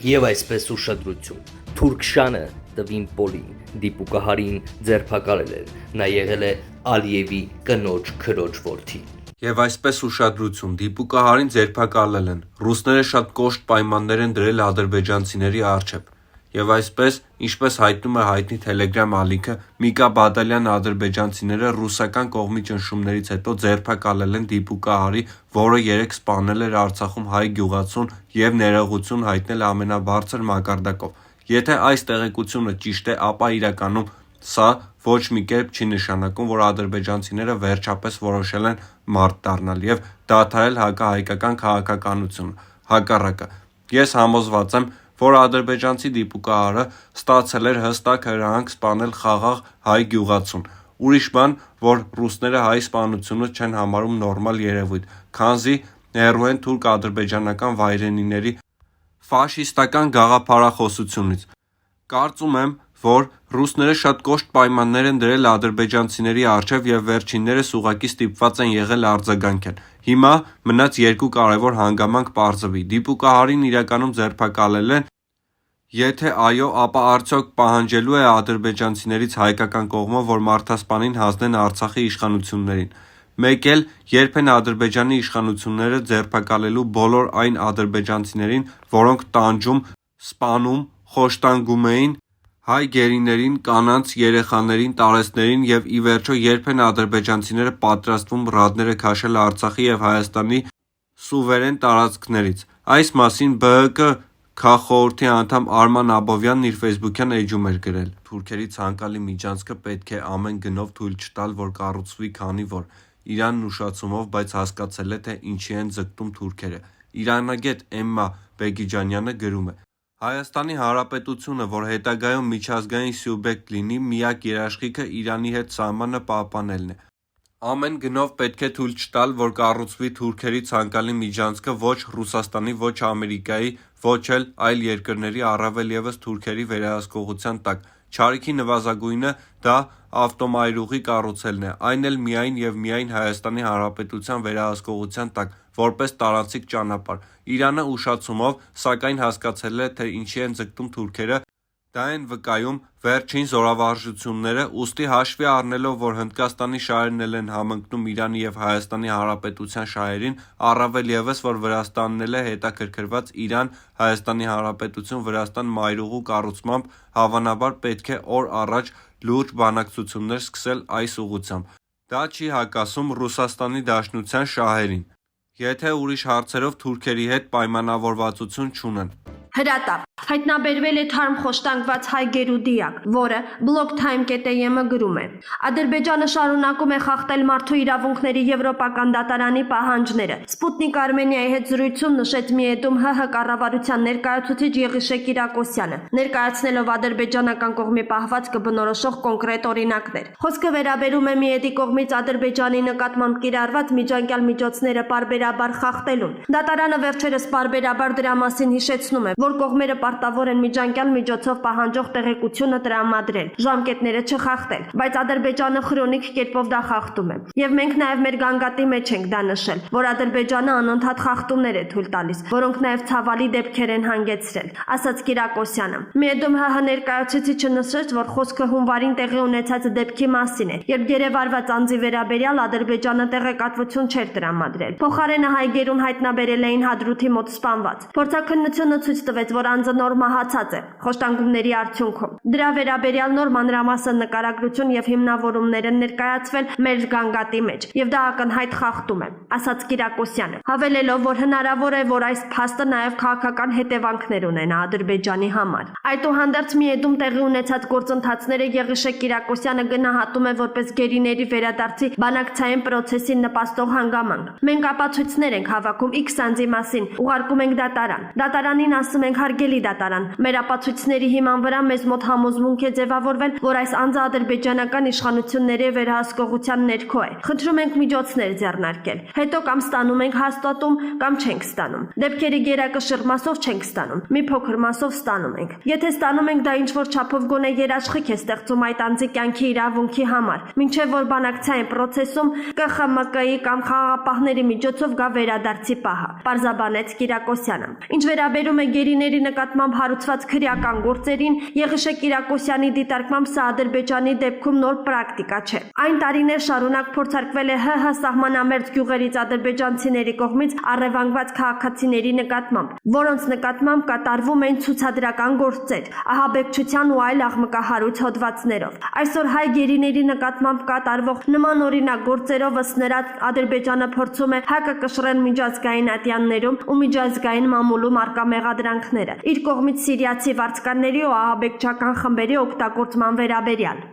Եվ այսպես ուշադրություն, Թուրքշանը տվին Պոլին, դիպուկահարին ձերբակալել էր, նա եղել է Ալիևի կնոջ քրոջ որդի։ Եվ այսպես ուշադրություն, դիպուկահարին ձերբակալել են, ռուսները շատ կոշտ պայմաններ են դրել ադրբեջանցիների առջև։ Եվ այսպես, ինչպես հայտնում է հայտնի Telegram ալիքը, Միկա Բադալյան ադրբեջանցիները ռուսական կողմի ճնշումներից հետո ձերբակալել են դիպուկահարի, որը երեկ սպանել էր Արցախում հայ գյուղացուն և ներողություն հայտնել ամենաբարձր մակարդակով։ Եթե այս տեղեկությունը ճիշտ է, ապա իրականում սա ոչ մի կերպ չի նշանակում, որ ադրբեջանցիները վերջապես որոշել են մարդ դառնալ և դադարել հակահայկական քաղաքականությունը։ Հակառակը, ես համոզված եմ, որ ադրբեջանցի դիպուկահարը ստացել էր հստակ հրահանգ սպանել խաղաղ հայ գյուղացուն։ Ուրիշ բան, որ ռուսները հայ սպանությունը չեն համարում նորմալ երևույթ, քանզի հեռու են թուրք-ադրբեջանական վայրենիների ֆաշիստական գաղափարախոսությունից։ Կարծում եմ, որ ռուսները շատ կոշտ պայմաններ են դրել ադրբեջանցիների առջև և վերջիններս ուղղակի ստիպված են եղել արձագանքել։ Հիմա մնաց երկու կարևոր հանգամանք պարզվի՝ դիպուկահարին իրականում ձերբակալել են, եթե այո, ապա արդյոք պահանջելու է ադրբեջանցիներից հայկական կողմը, որ մարդասպանին հանձնեն Արցախի իշխանություններին։ Մեկ էլ երբ են Ադրբեջանի իշխանությունները ձերբակալելու բոլոր այն ադրբեջանցիներին, որոնք տանջում, սպանում, խոշտանգում էին հայ գերիներին, կանանց, երեխաներին, տարեցներին և ի վերջո երբ են ադրբեջանցիները պատրաստվում ռադները քաշել Արցախի և Հայաստանի սուվերեն տարածքներից։ Այս մասին ԲՀԿ քաղխորհրդի անդամ Արման Աբովյանն իր ֆեյսբուքյան էջում էր գրել. Թուրքերի ցանկալի միջանցքը պետք է ամեն գնով թույլ չտալ, որ կառուցվի, քանի որ Իրանն ուշացումով, բայց հասկացել է, թե ինչի են ձգտում թուրքերը։ Իրանագետ Էմմա Բեգիջանյանը գրում է. Հայաստանի Հանրապետությունը, որ հետագայում միջազգային սյուբյեկտ լինի, միակ երաշխիքը Իրանի հետ սահմանը պահպանելն է։ Ամեն գնով պետք է թույլ չտալ, որ կառուցվի թուրքերի ցանկալի միջանցքը ոչ Ռուսաստանի, ոչ Ամերիկայի, ոչ էլ այլ երկրների, առավել ևս թուրքերի վերահսկողության տակ։ Չարիքի նվազագույնը դա ավտոմայրուղի կառուցելն է, այն էլ միայն և միայն Հայաստանի Հանրապետության վերահսկողության տակ, որպես տարանցիկ ճանապարհ։ Իրանը ուշացումով, սակայն հասկացել է, թե ինչի են ձգտում թուրքերը, դա են վկայում վերջին զորավարժությունները, ուստի հաշվի առնելով, որ Հնդկաստանի շահերն էլ են համընկնում Իրանի և Հայաստանի Հանրապետության շահերին, առավել ևս, որ Վրաստանն էլ է հետաքրքրված Իրան-Հայաստանի Հանրապետություն-Վրաստան մայրուղու կառուցմամբ, հավանաբար պետք է օր առաջ լուրջ բանակցություններ սկսել այս ուղղությամբ։ Դա չի հակասում Ռուսաստանի Դաշնության շահերին, եթե ուրիշ հարցերով թուրքերի հետ պայմանավորվածություն չունեն։ Հրատապ հայտնաբերվել է թարմ խոշտանգված հայ գերուդիակ, որը Block-Time.am-ը գրում է. Ադրբեջանը շարունակում է խախտել մարդու իրավունքների եվրոպական դատարանի պահանջները։ Սպուտնիկ Արմենիայի հետ զրույցում նշեց Միեդում ՀՀ կառավարության ներկայացուցիչ Եղիշե Կիրակոսյանը, ներկայացնելով ադրբեջանական կողմի պահվածքը բնորոշող կոնկրետ օրինակներ։ Խոսքը վերաբերում է Միեդի կողմից Ադրբեջանի նկատմամբ կիրառված միջանկյալ միջոցները պարբերաբար խախտելուն։ Դատարանը վերջերս պարբերաբար դրա մասին հիշեցնում է, որ կողմերը պարտավոր են միջանկյալ միջոցով պահանջող տեղեկությունը տրամադրել, ժամկետները չխախտել, բայց Ադրբեջանը քրոնիկ կերպով դա խախտում է։ Եվ մենք նաև մեր գանգատի մեջ ենք դա նշել, որ Ադրբեջանը անընդհատ խախտումներ է թույլ տալիս, որոնք նաև ցավալի դեպքեր են հանգեցրել, ասաց Կիրակոսյանը։ Միեդում ՀՀ ներկայացուցիչը նշեց, որ խոսքը հունվարին տեղի ունեցած դեպքի մասին է, երբ գերեվարված անձի վերաբերյալ Ադրբեջանը տեղեկատվություն չէր տրամադրել։ Փոխարենը հայ գերուն հայտնաբերել էին Հադրութի մոտ սպանված։ Փորձաքննությունը ցույց տվեց, որ անձը նոր մահացած է խոշտանգումների արդյունքում։ Դրա վերաբերյալ նոր մանրամասն նկարագրություն եւ հիմնավորումներ են ներկայացվել մեր գանգատի մեջ, եւ դա ակնհայտ խախտում է, ասաց Կիրակոսյանը, հավելելով, որ հնարավոր է, որ այս փաստը նաեւ քաղաքական հետևանքներ ունենա Ադրբեջանի համար։ Այդուհանդերձ Միեդում տեղի ունեցած գործընթացները Եղիշե Կիրակոսյանը գնահատում է որպես գերիների վերադարձի բանակցային պրոցեսին նպաստող հանգամանք։ Մենք ապացույցներ ենք հավաքում X անձի մասին, ուղարկում ենք դատարան։ Դատարանին ասում ենք հարգելի դատարան, մեր ապացույցների հիման վրա մեզ մոտ համոզմունք է ձևավորվել, որ այս անձը ադրբեջանական իշխանությունների վերահսկողության ներքո է։ Խնդրում ենք միջոցներ ձեռնարկել։ Հետո կամ ստանում ենք հաստատում, կամ չենք ստանում։ Դեպքերի գերակշիռ մասով չենք ստանում, մի փոքր մասով ստանում ենք։ Եթե ստանում ենք, դա ինչ որ չափով գոնե երաշխիք է ստեղծում այդ անձի կյանքի իրավունքի համար, մինչև որ բանակցային պրոցեսում ԿԽՄԿ-ի կամ խաղաղապահների միջոցով գա վերադարձի պահը, պարզաբանեց Կիրակոսյանը։ Ինչ վերաբերում է գերիների նկատմամբ հարուցված քրեական գործերին Եղիշե Կիրակոսյանի դիտարկմամբ սա Ադրբեջանի դեպքում նոր պրակտիկա չէ։ Այն տարիներ շարունակ փորձարկվել է ՀՀ սահմանամերձ գյուղերից ադրբեջանցիների կողմից առևանգված քաղաքացիների նկատմամբ, որոնց նկատմամբ կատարվում էին ցուցադրական գործեր, ահաբեկչության ու այլ աղմկահարույց հոդվածներով։ Այսօր հայ գերիների նկատմամբ կատարվող նման օրինակ գործերով ըստ նրա Ադրբեջանը փորձում է հակակշռել միջազգային ատյաններում ու միջազգային մամուլում արկա մեղադրանքները իր կողմից սիրիացի վարձկանների ու ահաբեկչական խմբերի օգտագործման վերաբերյալ։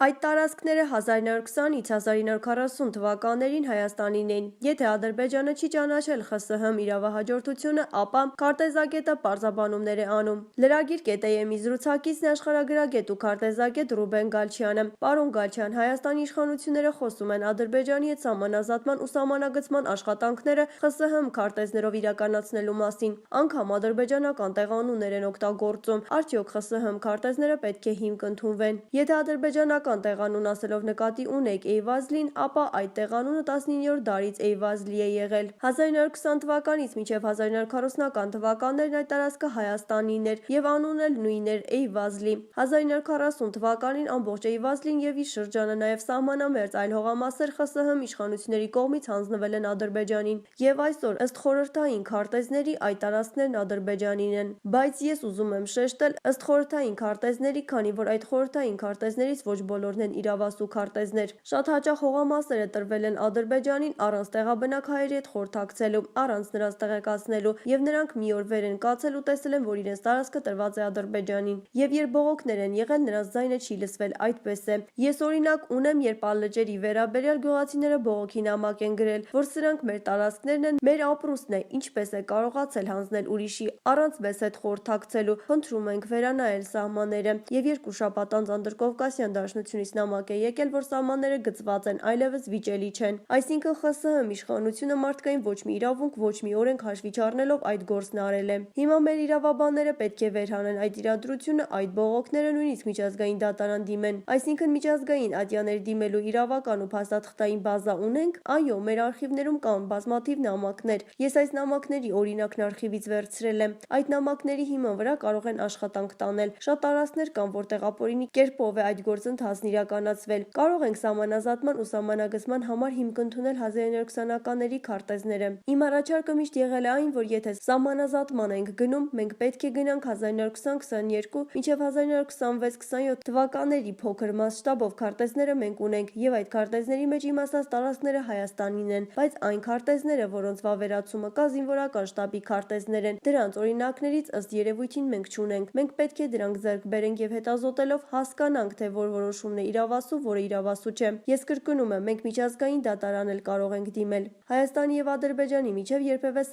Այդ տարածքները 1920-1940 թվականներին Հայաստանին էին։ Եթե Ադրբեջանը չի ճանաչել ԽՍՀՄ իրավահաջորդությունը, ապա քարտեզագետը պարզաբանումներ է անում։ Լրագիր ԿՏԵՄ-ի զրուցակիցն է աշխարհագրագետ ու քարտեզագետ Ռուբեն Գալչյանը։ Պարոն Գալչյան, Հայաստանի իշխանությունները խոսում են Ադրբեջանի հետ սահմանազատման ու սահմանագծման աշխատանքները ԽՍՀՄ քարտեզներով իրականացնելու մասին։ Անգամ ադրբեջանական տեղանուններ են օգտագործում։ Արդյոք ԽՍՀՄ քարտեզները պետք է հիմք ընդունվեն։ Եթե ադրբեջանական տեղանուն ասելով նկատի ունեք Էյվազլին, ապա այդ տեղանունը 19-րդ դարից Էյվազլի է եղել։ 1920 թվականից մինչև 1940-ական թվականներին այդ տարածքը Հայաստանին էր եւ անունն էլ նույնն էր Էյվազլի։ 1940 թվականին ամբողջ Էյվազլին եւ իր շրջանը նաեւ սահմանամերձ այլ հողամասեր ԽՍՀՄ իշխանությունների կողմից հանձնվել են Ադրբեջանին։ Եվ այսօր ըստ խորհրդային քարտեզների այդ տարածքներն Ադրբեջանին են։ Բայց ես ուզում եմ շեշտել ըստ խորհրդային քարտեզների, քանի որ այդ խորհրդային քարտեզներից ոչ բոլորն են իրավասու քարտեզներ։ Շատ հաճախ հողամասերը տրվել են Ադրբեջանին առանց տեղաբնակ հայերի հետ խորհրդակցելու, առանց նրանց տեղեկացնելու, եւ նրանք մի օր վեր են կացել ու տեսել են, որ իրենց տարածքը տրված է Ադրբեջանին։ Եվ երբ բողոքներ են եղել, նրանց ձայնը չի լսվել, այդպես է։ Ես օրինակ ունեմ, երբ ալլեջերի վերաբերյալ գյուղացիները բողոքի նամակ են գրել, որ սրանք մեր տարածքներն են, մեր ապրուստն է, ինչպես է կարողացել հանձնել ուրիշի առանց մեզ հետ խորհրդակցելու, խնդրում ենք վերանայել սահմանները։ Եվ երկու շաբաթ անց Անդրկովկասյան դաշնությունից նամակ է եկել, որ սահմանները գծված են, այլևս վիճելի չեն։ Այսինքն ԽՍՀՄ իշխանությունը մարդկային ոչ մի իրավունք, ոչ մի օրենք հաշվի չառնելով այդ գործն արել է։ Հիմա մեր իրավաբանները պետք է վերհանեն այդ իրադրությունը, այդ բողոքները նույնիսկ միջազգային դատարան դիմեն։ Այսինքն միջազգային ատյաներ դիմելու իրավական ու փաստաթղթային բազա ունենք։ Այո, մեր արխիվներում կան բազմաթիվ նամակներ։ Ես այս նամակների օրինակն արխիվից վերցրել եմ։ Այդ նամակների հիման վրա կարող են աշխատանք տանել։ Շատ տարածքներ կան, որտեղ ապօրինի կերպով է այդ գործընթացն իրականացվել։ Կարող ենք սահմանազատման ու սահմանագծման համար հիմք ընդունել 1920-ականների քարտեզները։ Իմ առաջարկը միշտ եղել է այն, որ եթե սահմանազատման ենք գնում, մենք պետք է գնանք 1920-22 մինչև 1926-27 թվականների փոքր մասշտաբով քարտեզները մենք ունենք եւ այդ քարտեզների մեջ իմաստած տարածքները Հայաստանին են, բայց այն քարտեզները, որոնց վավերացումը կա զինվորական շտաբի քարտեզներ են, դրանց օրինակներից ըստ երևույթին մենք չունենք։ Մենք պետք է դրանք ձեռք բերենք եւ հետազոտելով հասկանանք, թե որ որոշումն է իրավասու, որը իրավասու չէ։ Ես կրկնում եմ, մենք միջազգային դատարան էլ կարող ենք դիմել։ Հայաստանի եւ Ադրբեջանի միջև երբևէ